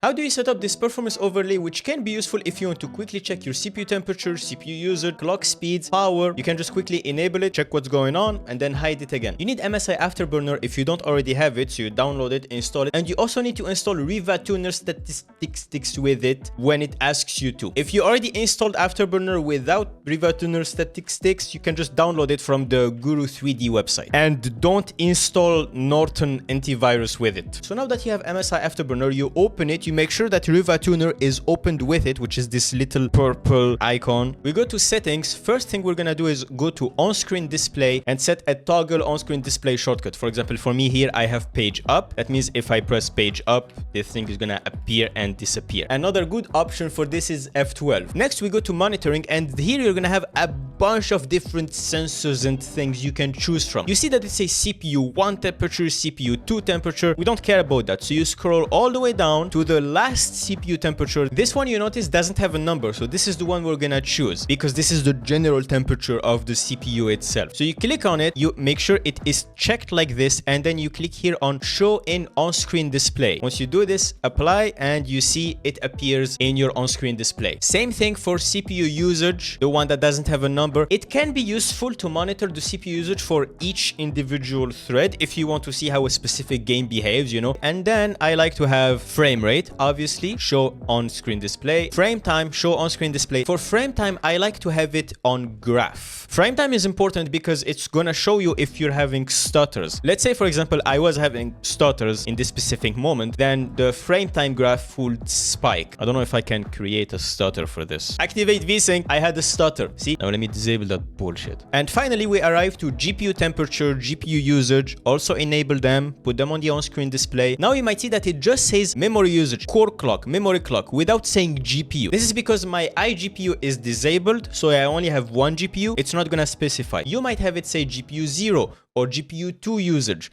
How do you set up this performance overlay, which can be useful if you want to quickly check your CPU temperature, CPU usage, clock speeds, power? You can just quickly enable it, check what's going on, and then hide it again. You need MSI Afterburner if you don't already have it, so you download it, install it, and you also need to install RivaTuner statistics with it when it asks you to. If you already installed Afterburner without RivaTuner statistics, you can just download it from the Guru 3D website. And don't install Norton antivirus with it. So now that you have MSI Afterburner, you open it, you make sure that RivaTuner is opened with it, which is this little purple icon. We go to settings. First thing we're gonna do is go to on-screen display and set a toggle on-screen display shortcut. For example, for me here, I have page up. That means if I press page up, this thing is gonna appear and disappear. Another good option for this is F12. Next, we go to monitoring, and here you're gonna have a bunch of different sensors and things you can choose from. You see that it says CPU 1 temperature, CPU 2 temperature. We don't care about that. So you scroll all the way down to the last CPU temperature. This one, you notice, doesn't have a number, so this is the one we're gonna choose because this is the general temperature of the CPU itself. So you click on it, you make sure it is checked like this, and then you click here on show in on-screen display. Once you do this, apply, and you see it appears in your on-screen display. Same thing for CPU usage, the one that doesn't have a number. It can be useful to monitor the CPU usage for each individual thread if you want to see how a specific game behaves, you know. And then I like to have frame rate, obviously, show on-screen display. Frame time, show on-screen display. For frame time, I like to have it on graph. Frame time is important because it's gonna show you if you're having stutters. Let's say, for example, I was having stutters in this specific moment, then the frame time graph would spike. I don't know if I can create a stutter for this. Activate VSync. I had a stutter. See? Now let me disable that bullshit. And finally, we arrive to GPU temperature, GPU usage. Also enable them, put them on the on-screen display. Now you might see that it just says memory usage, core clock, memory clock, without saying GPU. This is because my iGPU is disabled, so I only have one GPU. It's not gonna specify. You might have it say GPU 0 or GPU 2 usage.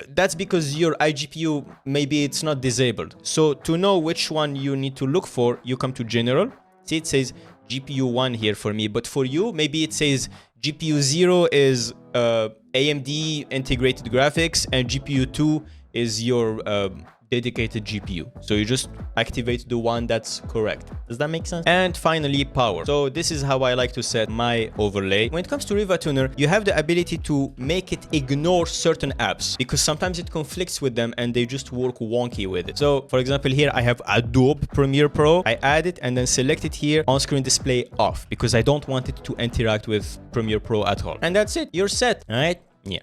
That's because your iGPU, maybe it's not disabled. So to know which one you need to look for, you come to general. See, it says GPU 1 here for me, but for you, maybe it says GPU 0 is AMD integrated graphics, and GPU 2 is your dedicated GPU. So you just activate the one that's correct. Does that make sense? And finally, power. So this is how I like to set my overlay. When it comes to RivaTuner, you have the ability to make it ignore certain apps because sometimes it conflicts with them and they just work wonky with it. So for example, here I have Adobe Premiere Pro. I add it and then select it here, on-screen display off, because I don't want it to interact with Premiere Pro at all. And that's it. You're set. All right.